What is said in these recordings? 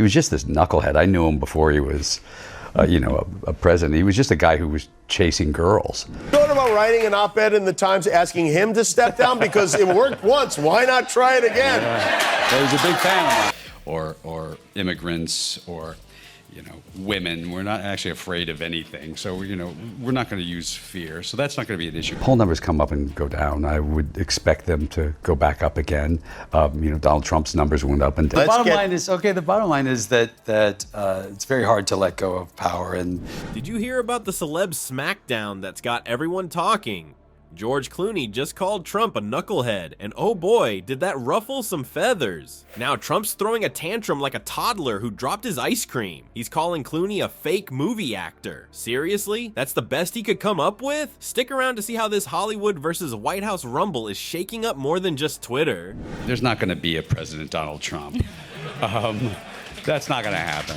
was just this knucklehead. I knew him before he was, a president. He was just a guy who was chasing girls. Thought about writing an op-ed in the Times asking him to step down because it worked once. Why not try it again? Yeah. He's a big fan of mine. Or immigrants, or women. We're not actually afraid of anything. So, we're not going to use fear. So that's not going to be an issue. Poll numbers come up and go down. I would expect them to go back up again. Donald Trump's numbers went up and down. The bottom line is that it's very hard to let go of power. And did you hear about the celeb smackdown that's got everyone talking? George Clooney just called Trump a knucklehead, and oh boy, did that ruffle some feathers. Now Trump's throwing a tantrum like a toddler who dropped his ice cream. He's calling Clooney a fake movie actor. Seriously? That's the best he could come up with? Stick around to see how this Hollywood versus White House rumble is shaking up more than just Twitter. There's not going to be a President Donald Trump. That's not going to happen.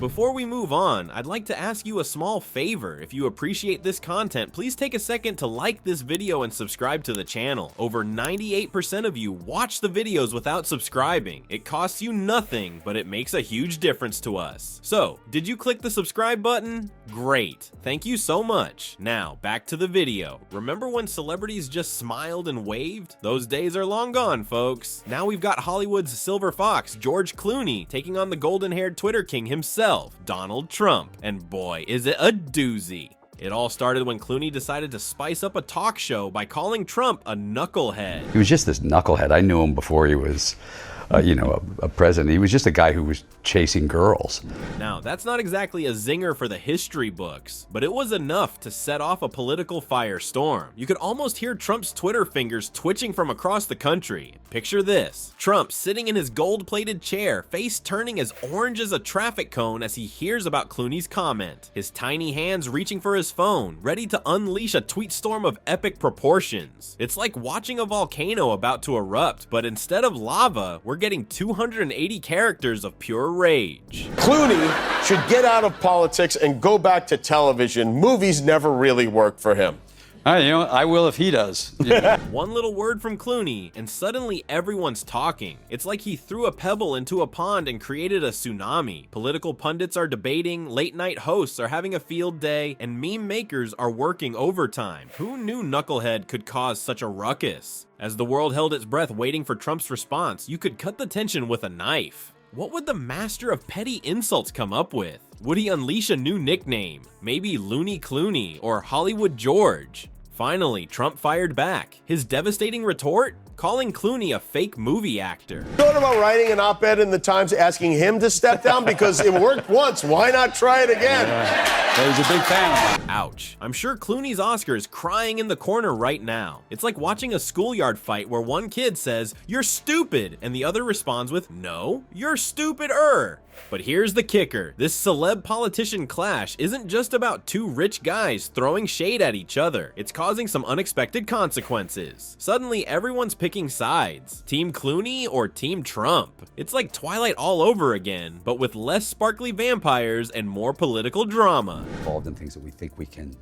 Before we move on, I'd like to ask you a small favor. If you appreciate this content, please take a second to like this video and subscribe to the channel. Over 98% of you watch the videos without subscribing. It costs you nothing, but it makes a huge difference to us. So, did you click the subscribe button? Great. Thank you so much. Now, back to the video. Remember when celebrities just smiled and waved? Those days are long gone, folks. Now we've got Hollywood's silver fox, George Clooney, taking on the golden-haired Twitter king himself, Donald Trump, and boy, is it a doozy. It all started when Clooney decided to spice up a talk show by calling Trump a knucklehead. He was just this knucklehead. I knew him before he was, a president. He was just a guy who was chasing girls. Now, that's not exactly a zinger for the history books, but it was enough to set off a political firestorm. You could almost hear Trump's Twitter fingers twitching from across the country. Picture this: Trump sitting in his gold-plated chair, face turning as orange as a traffic cone as he hears about Clooney's comment. His tiny hands reaching for his phone, ready to unleash a tweet storm of epic proportions. It's like watching a volcano about to erupt, but instead of lava, we're getting 280 characters of pure rage. Clooney should get out of politics and go back to television. Movies never really work for him. I will if he does. One little word from Clooney, and suddenly everyone's talking. It's like he threw a pebble into a pond and created a tsunami. Political pundits are debating, late-night hosts are having a field day, and meme makers are working overtime. Who knew Knucklehead could cause such a ruckus? As the world held its breath waiting for Trump's response, you could cut the tension with a knife. What would the master of petty insults come up with? Would he unleash a new nickname? Maybe Looney Clooney or Hollywood George? Finally, Trump fired back. His devastating retort? Calling Clooney a fake movie actor. Thought about writing an op-ed in the Times asking him to step down because it worked once. Why not try it again? He's a big fan of mine. Ouch. I'm sure Clooney's Oscar is crying in the corner right now. It's like watching a schoolyard fight where one kid says, "You're stupid," and the other responds with, "No, you're stupider." But here's the kicker. This celeb politician clash isn't just about two rich guys throwing shade at each other. It's causing some unexpected consequences. Suddenly, everyone's picking sides. Team Clooney or Team Trump? It's like Twilight all over again, but with less sparkly vampires and more political drama. Involved in things that we think we can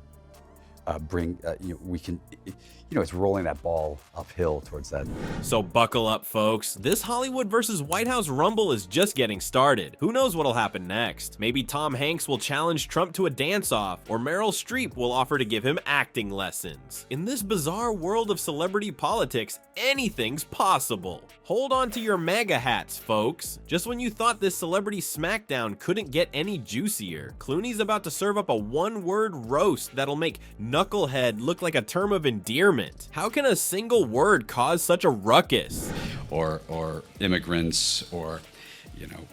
it's rolling that ball uphill towards that. So buckle up, folks. This Hollywood versus White House rumble is just getting started. Who knows what'll happen next? Maybe Tom Hanks will challenge Trump to a dance-off, or Meryl Streep will offer to give him acting lessons. In this bizarre world of celebrity politics, anything's possible. Hold on to your MAGA hats, folks. Just when you thought this celebrity smackdown couldn't get any juicier, Clooney's about to serve up a one-word roast that'll make knucklehead look like a term of endearment. How can a single word cause such a ruckus? Or immigrants, or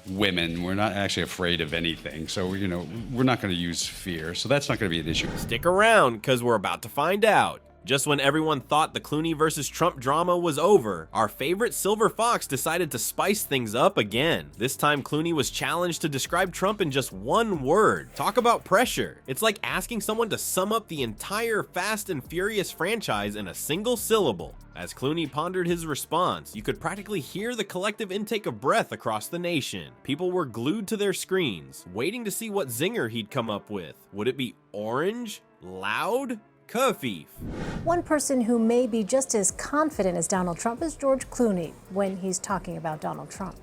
women. We're not actually afraid of anything. So, we're not going to use fear. So that's not going to be an issue. Stick around, because we're about to find out. Just when everyone thought the Clooney versus Trump drama was over, our favorite silver fox decided to spice things up again. This time Clooney was challenged to describe Trump in just one word. Talk about pressure. It's like asking someone to sum up the entire Fast and Furious franchise in a single syllable. As Clooney pondered his response, you could practically hear the collective intake of breath across the nation. People were glued to their screens, waiting to see what zinger he'd come up with. Would it be orange? Loud? Kafif. One person who may be just as confident as Donald Trump is George Clooney when he's talking about Donald Trump.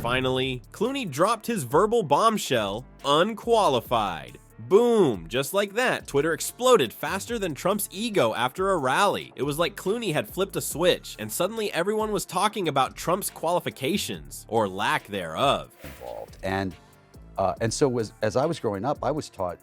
Finally, Clooney dropped his verbal bombshell, unqualified. Boom! Just like that, Twitter exploded faster than Trump's ego after a rally. It was like Clooney had flipped a switch, and suddenly everyone was talking about Trump's qualifications, or lack thereof. Involved. And so as I was growing up, I was taught,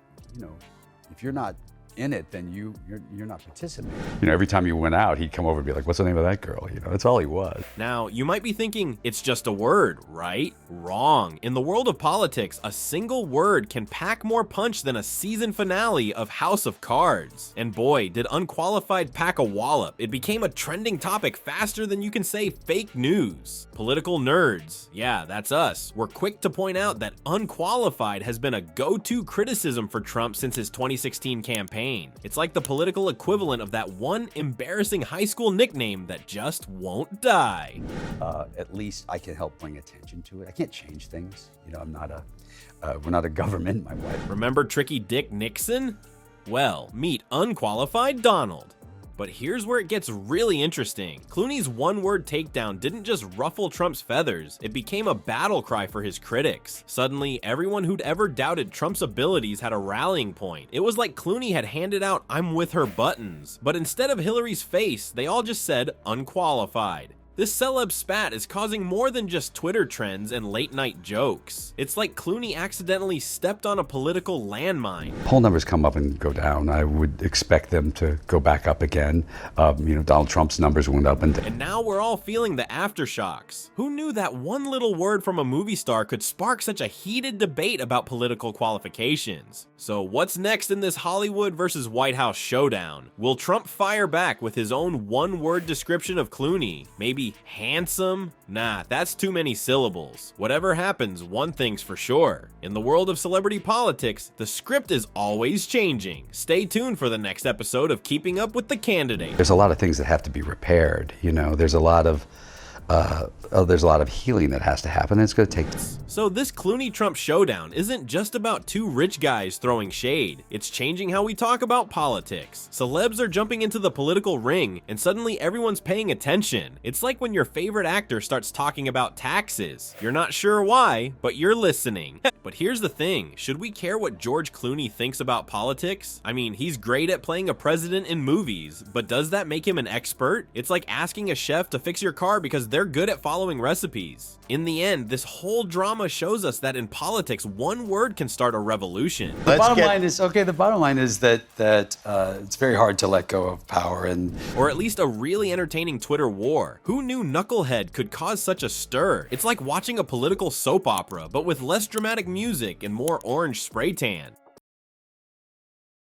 if you're not in it, then you're not participating. Every time you went out, he'd come over and be like, "What's the name of that girl?" That's all he was. Now, you might be thinking, it's just a word, right? Wrong. In the world of politics, a single word can pack more punch than a season finale of House of Cards. And boy, did unqualified pack a wallop. It became a trending topic faster than you can say fake news. Political nerds, yeah, that's us. We're quick to point out that unqualified has been a go-to criticism for Trump since his 2016 campaign. It's like the political equivalent of that one embarrassing high school nickname that just won't die. At least I can help bring attention to it. I can't change things. We're not a government, my wife. Remember Tricky Dick Nixon? Well, meet unqualified Donald. But here's where it gets really interesting. Clooney's one-word takedown didn't just ruffle Trump's feathers, it became a battle cry for his critics. Suddenly, everyone who'd ever doubted Trump's abilities had a rallying point. It was like Clooney had handed out "I'm with her" buttons, but instead of Hillary's face, they all just said unqualified. This celeb spat is causing more than just Twitter trends and late-night jokes. It's like Clooney accidentally stepped on a political landmine. Poll numbers come up and go down. I would expect them to go back up again. Donald Trump's numbers went up and down. And now we're all feeling the aftershocks. Who knew that one little word from a movie star could spark such a heated debate about political qualifications? So what's next in this Hollywood versus White House showdown? Will Trump fire back with his own one-word description of Clooney? Maybe handsome? Nah, that's too many syllables. Whatever happens, one thing's for sure. In the world of celebrity politics, the script is always changing. Stay tuned for the next episode of Keeping Up with the Candidate. There's a lot of things that have to be repaired. There's a lot of healing that has to happen. And it's going to take. So this Clooney-Trump showdown isn't just about two rich guys throwing shade. It's changing how we talk about politics. Celebs are jumping into the political ring, and suddenly everyone's paying attention. It's like when your favorite actor starts talking about taxes. You're not sure why, but you're listening. But here's the thing, should we care what George Clooney thinks about politics? I mean, he's great at playing a president in movies, but does that make him an expert? It's like asking a chef to fix your car because they're good at following recipes. In the end, this whole drama shows us that in politics, one word can start a revolution. The bottom line is that it's very hard to let go of power, and or at least a really entertaining Twitter war. Who knew knucklehead could cause such a stir? It's like watching a political soap opera, but with less dramatic music and more orange spray tan.